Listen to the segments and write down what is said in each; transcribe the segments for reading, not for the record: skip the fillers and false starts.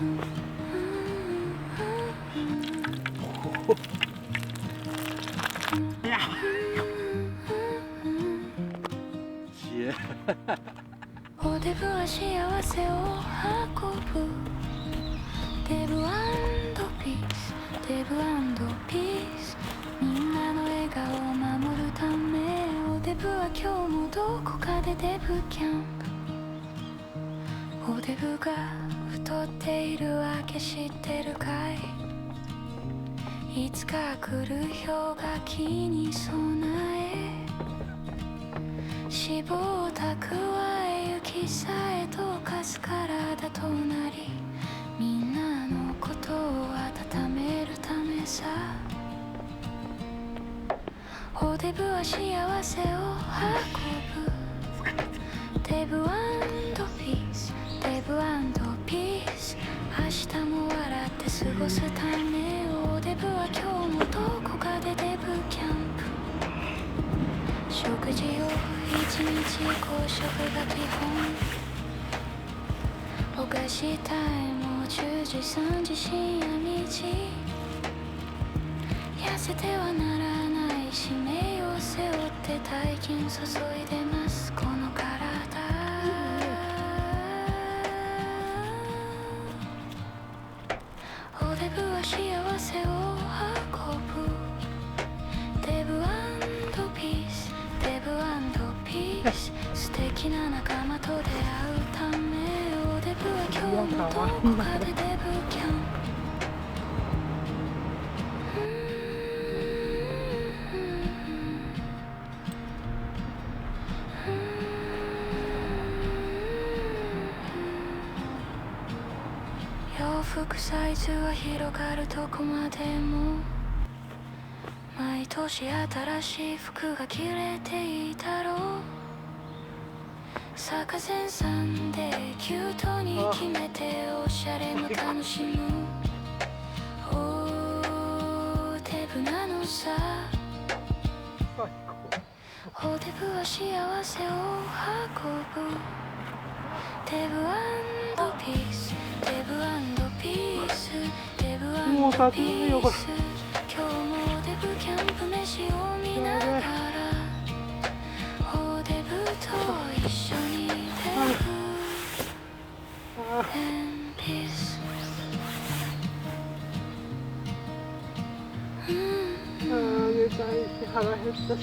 やおデブは幸せを運ぶ。デブ&ピース、デブ&ピース。みんなの笑顔を守るため、おデブは今日もどこかでデブキャンプ。おデブが太っているわけ知ってるかい。いつか来る氷河期に備え、脂肪を蓄え雪さえ溶かす体となり、みんなのことを温めるためさ。おデブは幸せを運ぶ。デブ&ピース、デブ&ピース。明日も笑って過ごすため、おデブは今日もどこかでデブキャンプ。食事を1日5食が基本。お菓子タイムを10時3時深夜2時。痩せてはならない使命を背負って大金注いでますこの体。おデブは幸せを運ぶ。デブ&ピース、デブ&ピース。素敵な仲間と出会うため、おデブは今日もどこかでデブキャンプ。洋服サイズは広がるどこまでも。毎年新しい服が着れていたろう。坂前さんでキュートに決めておしゃれも楽しむ。おデブなのさ。おデブは幸せを運ぶ。デブ&ピース、デブ&ピース、デブ&ピース。今日もおデブキャンプ飯を見ながら、おデブと一緒にデブ&ピース。寝たいし腹減ったし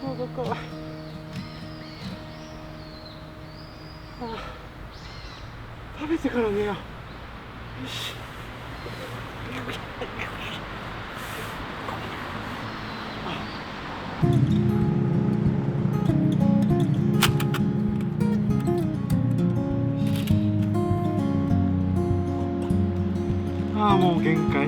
喉か。食べてから寝よう。よし。ああ、もう限界。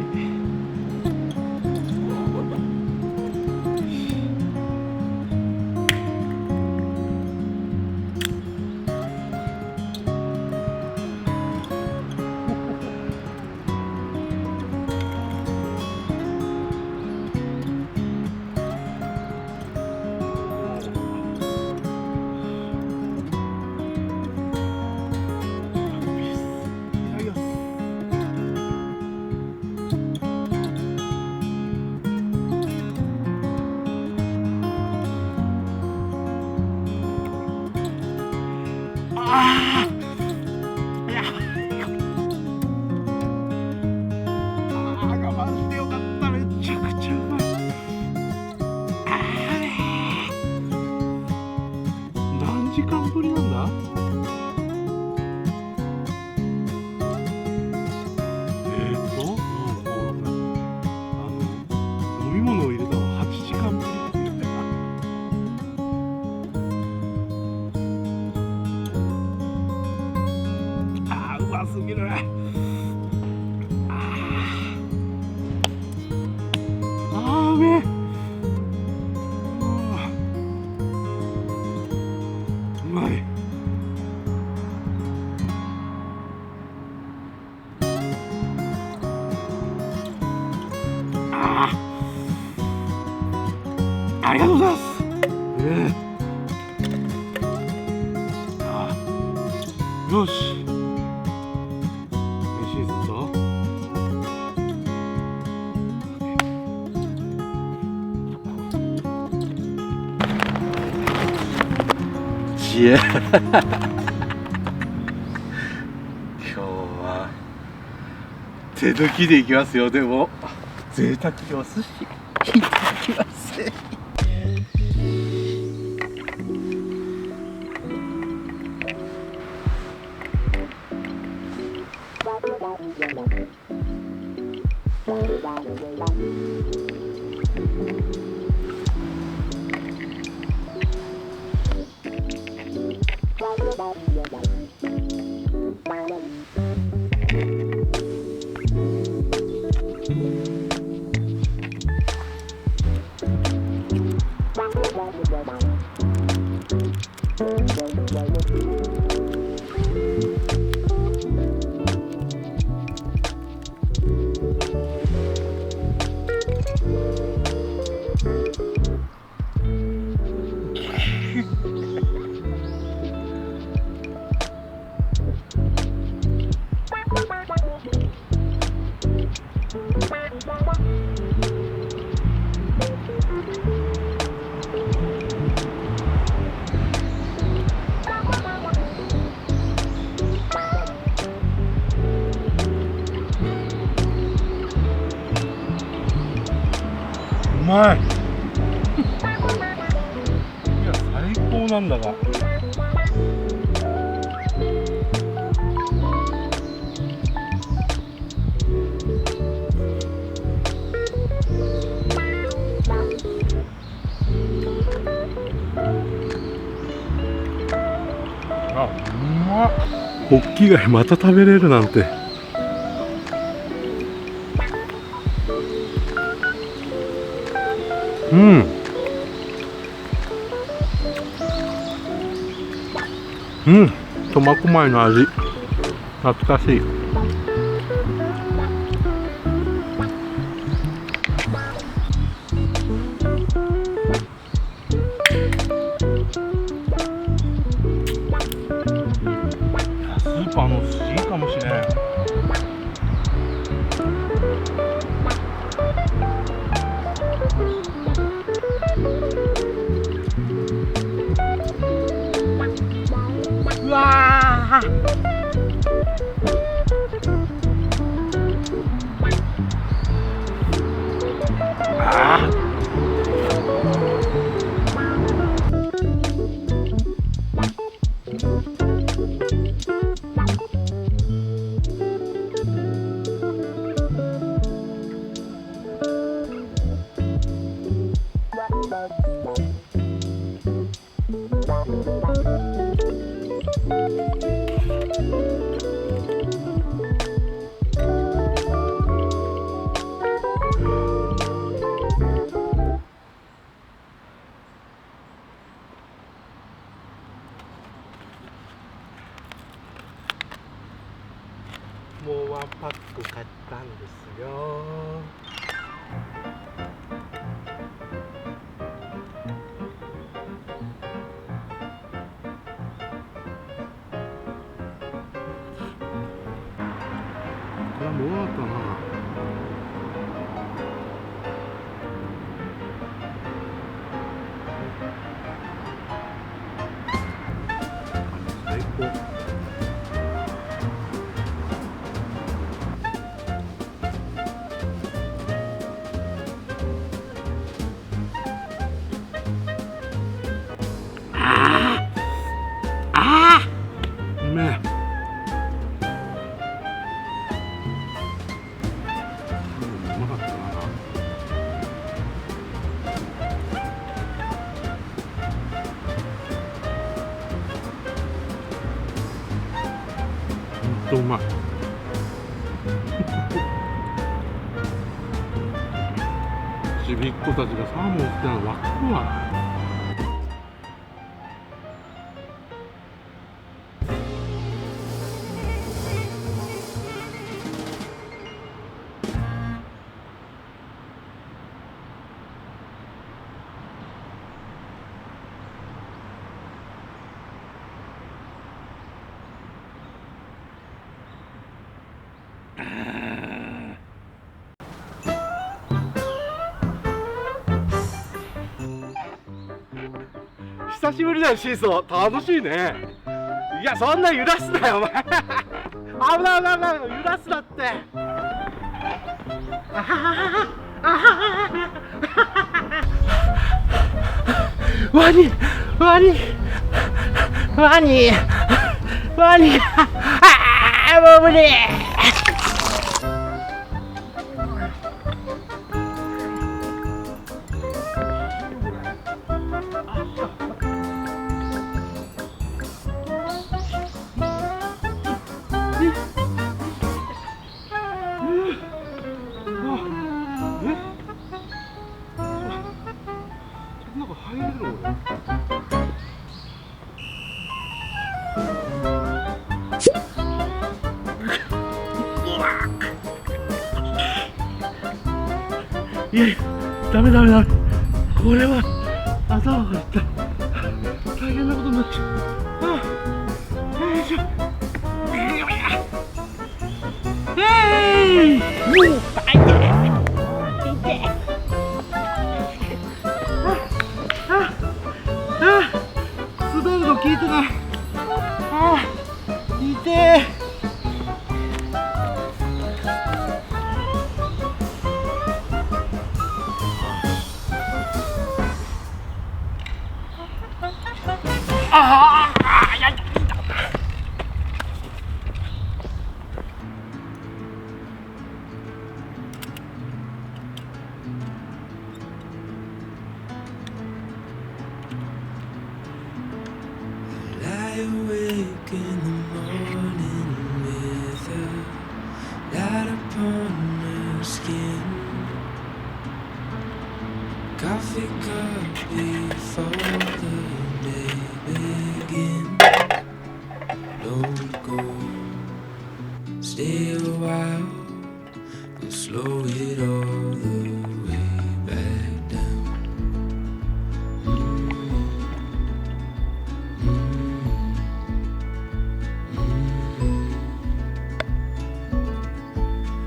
時間ぶりなんだ。飲み物を入れたの8時間ぶりって言ってた。あー、うますぎる。うめえ。うまい。ありがとうございます。よし。しい今日は手抜きでいきますよ。でも贅沢にお寿司いただきます。うまい。いや最高なんだが。あ、うまっ。ホッキ貝また食べれるなんて。うん。うん、苫小牧の味、懐かしい。スーパーのお寿司いいかもしれん。うわー、あー、もうワンパック買ったんですよ。これはもう終わったな。最高。うめえ。うまかったな。ほんとうまい。ちびっ子たちがサーモン好きなの分かるわ。久しぶりだよシーソー。楽しいね。いやそんな揺らすなよお前。危ない危ない危ない、揺らすなって。ワニワニワニワニ、もう無理。なんか入れるのこれ。いやいや、ダメダメダメ。これは頭が痛い。大変なことになっちゃう。よいしょ。もう滑るの聞いてない。痛え。Lie awake in the morning with a light upon her skin. Coffee cup before the day begins. Don't go, stay a while, we'll slow it all the way back down.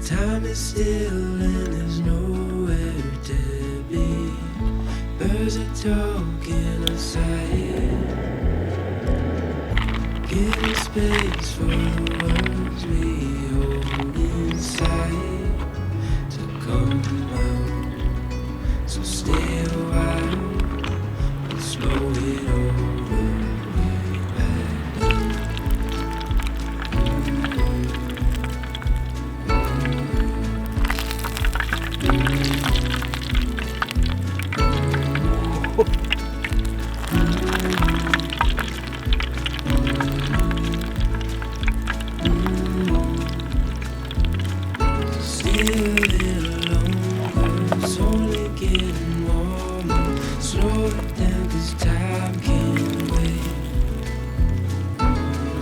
Time is still and there's nowhere to be. Birds are talking outside. Giving space for the words we hold inside to come out. So stay a while and slow it all the way back down. Still a little longer, it's only getting warmer. Slow it down 'cause time can't wait.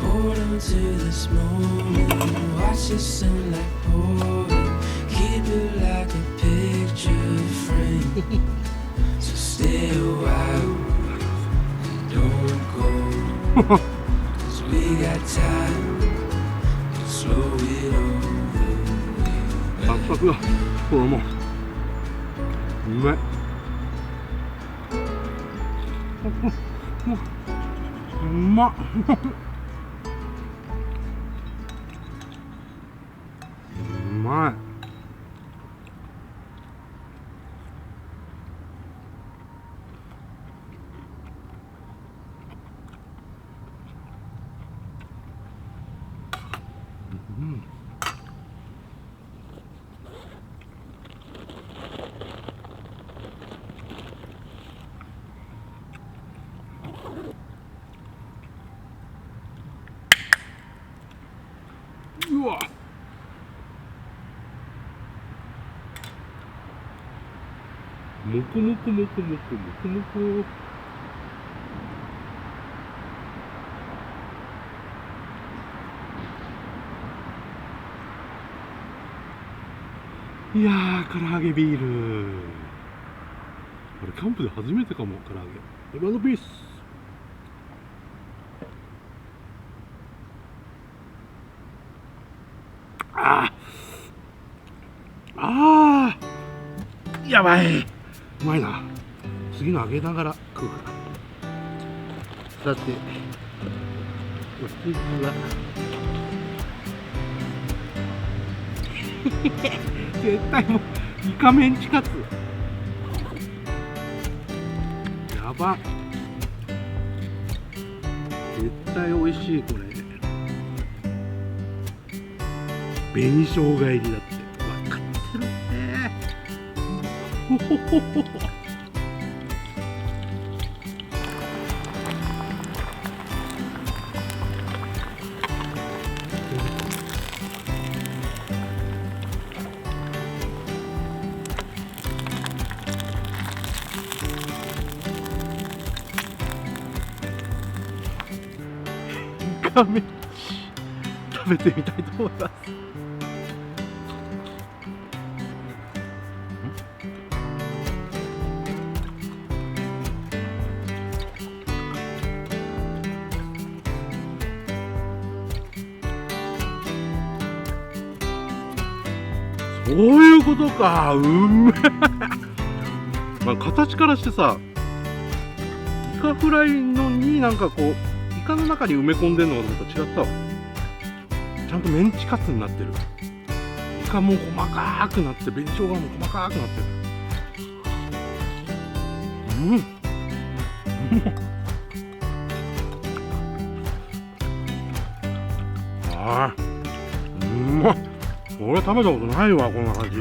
Hold on to this moment, watch the sunlight pouring. Keep it like a picture frame. So stay a while and don't go, 'cause we got time to slow it all the way サクサクだ。これもうまい。うまっ。うまい。うわ。もこもこもこもこもこもこ。いやー、唐揚げビール。あれキャンプで初めてかも。唐揚げ今のピース。やばい。うまいな。次の揚げながら食うかな。さてお次は絶対もうイカメンチカツやば、絶対美味しい。これ紅生姜入りだって分かってるね。ほほほほほ。イカメンチ食べてみたいと思います。そういうことか、めえ。まあ形からしてさ、イカフライのになんかこうイカの中に埋め込んでんのがまた違ったわ。ちゃんとメンチカツになってる。イカも細かくなって、紅生姜も細かくなってる。ああ、うまっ。俺食べたことないわ、こんな感じ。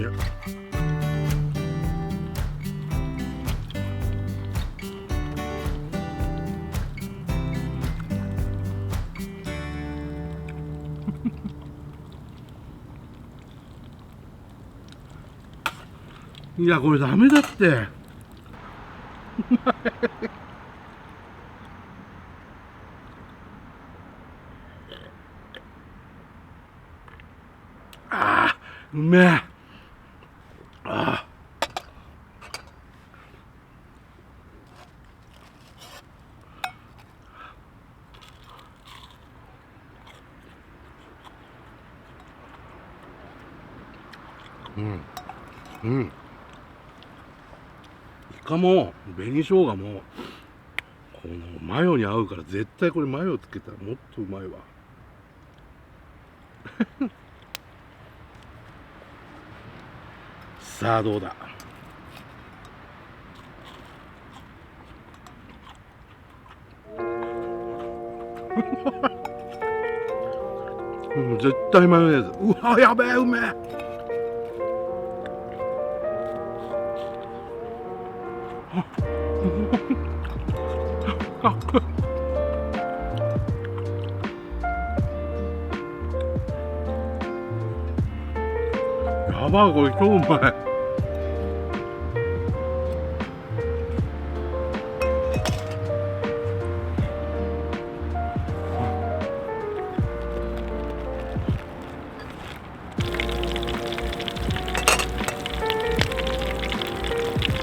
いや、これダメだって。ああ、うめえ。ああ。うん。イカも紅生姜もこのマヨに合うから、絶対これマヨつけたらもっとうまいわ。さあどうだ。絶対マヨネーズ。うわ、やべえ、うめえ。やばい、これ超うまい。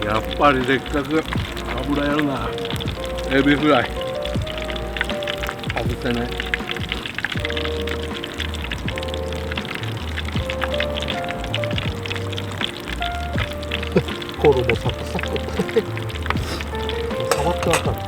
やっぱりせっかく油やるな、エビフライ外せない。衣サクサク。触ってわかる。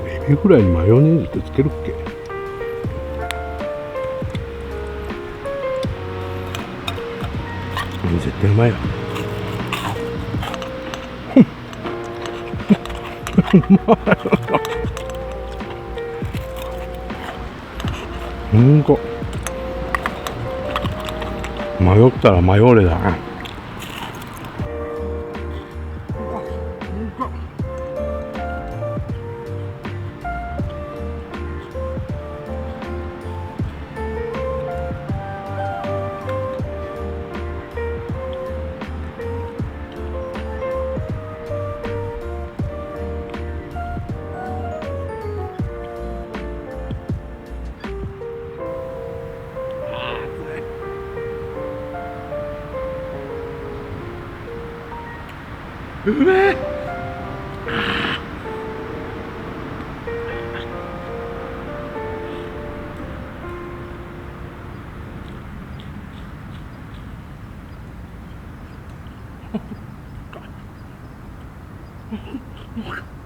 エビフライにマヨネーズってつけるっけ？絶対うまいな。うんこ。迷ったら迷れだな。うめえ。あー